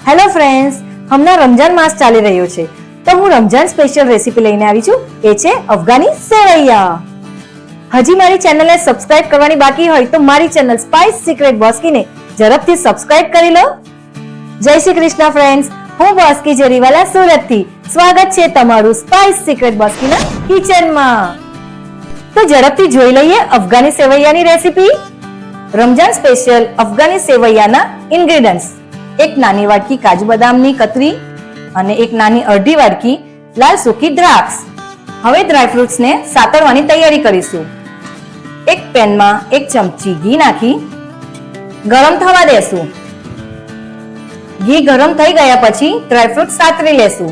Hello friends, હમણાં રમજાન માસ ચાલી રહ્યો છે તો હું રમજાન સ્પેશિયલ રેસીપી લઈને આવી છું. એ છે અફઘાની સેવૈયા. હજી મારી ચેનલને સબસ્ક્રાઇબ કરવાની બાકી હોય તો મારી ચેનલ સ્પાઇસ સિક્રેટ બોસ્કીને ઝડપથી સબસ્ક્રાઇબ કરી લો. જય શ્રી કૃષ્ણ ફ્રેન્ડ્સ, હું બોસ્કી જરીવાલા સુરતથી. સ્વાગત છે તમારું સ્પાઇસ સિક્રેટ બોસ્કીના કિચનમાં. તો ઝડપથી જોઈ લઈએ અફઘાની સેવૈયાની રેસીપી. રમજાન સ્પેશિયલ અફઘાની સેવૈયાના ઇન્ગ્રેડિયન્ટ્સ: એક નાની વાટકી કાજુ બદામની કતરી અને એક નાની અડધી વાટકી લાલ સૂકી દ્રાક્ષ. હવે ડ્રાયફ્રૂટ્સને સાતળવાની તૈયારી કરીશું. એક પેનમાં એક ચમચી ઘી નાખી ગરમ થવા દેશું. ઘી ગરમ થઈ ગયા પછી ડ્રાયફ્રૂટ સાતરી લેશું.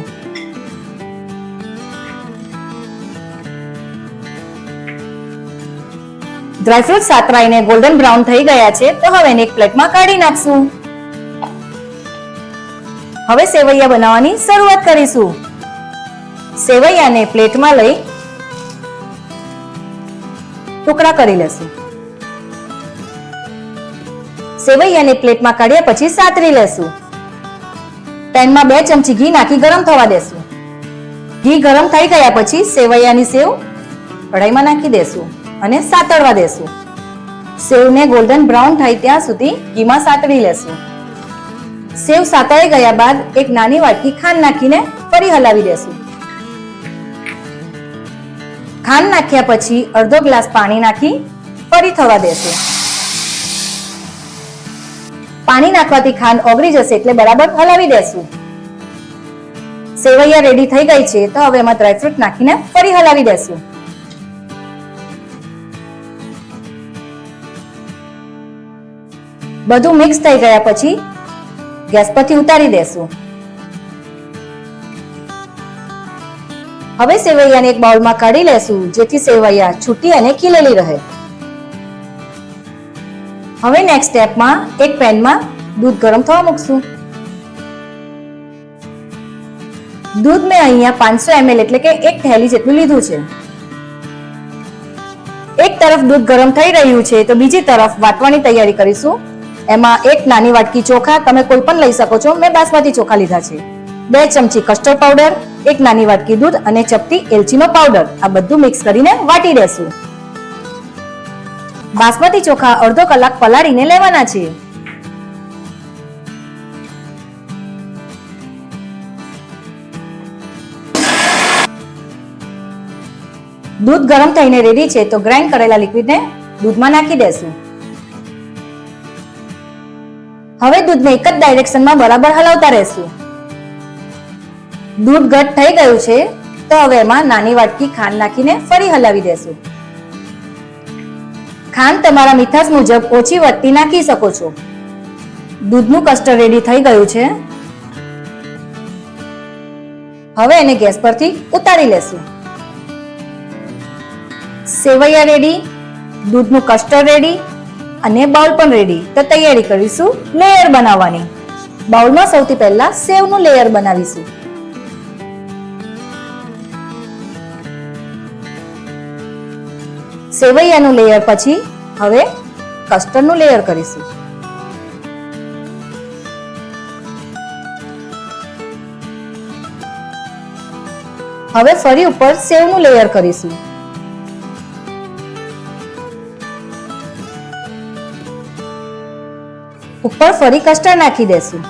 ડ્રાયફ્રૂટ સાતરાઈને ગોલ્ડન બ્રાઉન થઈ ગયા છે તો હવે એને એક પ્લેટમાં કાઢી નાખશું. હવે સેવૈયા બનાવવાની શરૂઆત કરીશું. સેવૈયાને પ્લેટમાં લઈ ટુકડા કરી લેશું. સેવૈયાને પ્લેટમાં કાઢ્યા પછી સાતરી લેશું. પેનમાં 2 ચમચી ઘી નાખી ગરમ થવા દેશું. ઘી ગરમ થઈ ગયા પછી સેવૈયાની સેવ કઢાઈમાં નાખી દેશું અને સાતળવા દેશું. સેવને ગોલ્ડન બ્રાઉન થાય ત્યાં સુધી ઘીમાં સાતળી લેશું. સેવ સાતળાઈ ગયા બાદ એક નાની વાટકી ખાંડ નાખીને ફરી હલાવી દેશું. ખાંડ નાખ્યા પછી અડધો ગ્લાસ પાણી નાખી ફરી થવા દેશું. પાણી નાખવાથી ખાંડ ઓગળી જશે એટલે બરાબર હલાવી દેશું. સેવૈયા રેડી થઈ ગઈ છે તો હવે એમાં ડ્રાયફ્રૂટ નાખીને ફરી હલાવી દેશું. બધું મિક્સ થઈ ગયા પછી ગેસ પરથી ઉતારી દેશું. હવે સેવૈયાને એક બાઉલમાં કાઢી લેશું જેથી સેવૈયા છૂટી અને ખીલેલી રહે. હવે નેક્સ્ટ સ્ટેપમાં એક પેનમાં દૂધ ગરમ થવા મૂકશું. દૂધ મેં અહીંયા 500 ml એટલે કે એક થેલી જેટલું લીધું છે. એક તરફ દૂધ ગરમ થઈ રહ્યું છે તો બીજી તરફ વાટવાની તૈયારી કરીશું. એમાં એક નાની વાટકી ચોખા, તમે કોઈ પણ લઈ શકો છો, મેં બાસમતી ચોખા લીધા છે. 2 ચમચી કસ્ટર્ડ પાવડર, એક નાની વાટકી દૂધ અને ચપટી એલચીનો પાવડર. આ બધું મિક્સ કરીને વાટી દેશું. બાસમતી ચોખા અડધો કલાક પલાળીને લેવાના છે. દૂધ ગરમ થઈને રેડી છે તો ગ્રાઇન્ડ કરેલા લિક્વિડને દૂધમાં નાખી દેશું. હવે દૂધને એક જ ડાયરેક્શનમાં બરાબર હલાવતા રહેશું. દૂધ ઘટ થઈ ગયું છે તો હવે એમાં નાની વાટકી ખાંડ નાખીને ફરી હલાવી દેશું. ખાંડ તમારા મીઠાશ મુજબ ઓછી વધતી નાખી શકો છો. દૂધનું કસ્ટર્ડ રેડી થઈ ગયું છે. હવે એને ગેસ પરથી ઉતારી લેશું. સેવૈયા રેડી, દૂધનું કસ્ટર્ડ રેડી અને બાઉલ પણ રેડી. તો તૈયારી કરીશું લેયર બનાવવાની. બાઉલમાં સૌથી પહેલા સેવનું લેયર બનાવીશું. સેવૈયાનું લેયર પછી હવે કસ્ટર્ડનું લેયર કરીશું. હવે ફરી ઉપર સેવનું લેયર કરીશું. ઉપર ફરી કસ્ટર્ડ નાખી દેશું.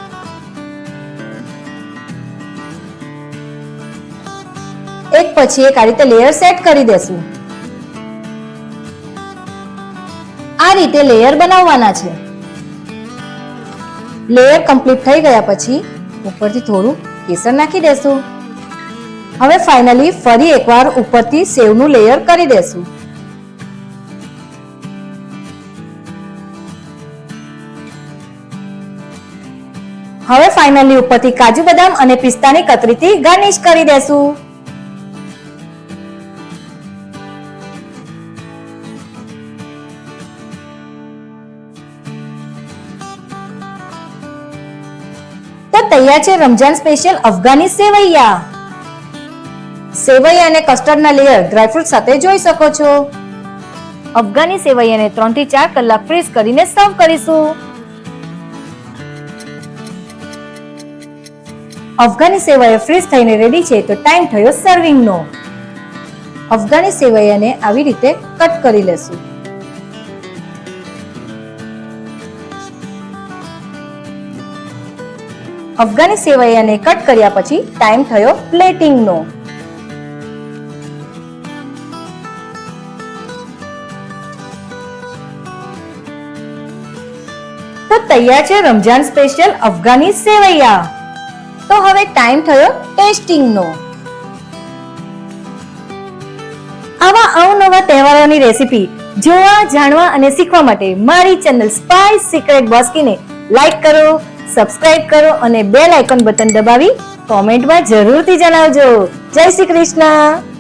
એક પછી એક આ રીતે લેયર સેટ કરી દેશું. આ રીતે લેયર બનાવવાના છે. લેયર કમ્પ્લીટ થઈ ગયા પછી ઉપરથી થોડું કેસર નાખી દેશું. હવે ફાઇનલી ફરી એકવાર ઉપરથી સેવનું લેયર કરી દેશું. હવે ફાઇનલી ઉપરથી કાજુ બદામ અને પિસ્તાની કતરીથી ગાર્નિશ કરી દેશું. તો તૈયાર છે રમજાન સ્પેશિયલ અફઘાની સેવૈયા. સેવૈયા અને કસ્ટર્ડના લેયર ડ્રાયફ્રૂટ સાથે જોઈ શકો છો. અફઘાની સેવૈયાને 3 થી 4 કલાક ફ્રીઝ કરીને સર્વ કરીશું. અફઘાની સેવૈયા ફ્રીઝ થઈને રેડી છે તો ટાઈમ થયો સર્વિંગનો. અફઘાની સેવૈયાને આવી રીતે કટ કરી લેશું. અફઘાની સેવૈયાને કટ કર્યા પછી ટાઈમ થયો પ્લેટિંગનો. તો તૈયાર છે રમજાન સ્પેશિયલ અફઘાની સેવૈયા. તો હવે ટાઈમ થયો ટેસ્ટિંગનો. આવા અવનવા તહેવારોની રેસીપી જોવા, જાણવા અને શીખવા માટે મારી ચેનલ સ્પાઇસ સિક્રેટ બોસ્કીને લાઈક કરો, સબસ્ક્રાઇબ કરો અને બેલ આઇકોન બટન દબાવી કોમેન્ટમાં જરૂરથી જણાવજો. જય શ્રી કૃષ્ણ.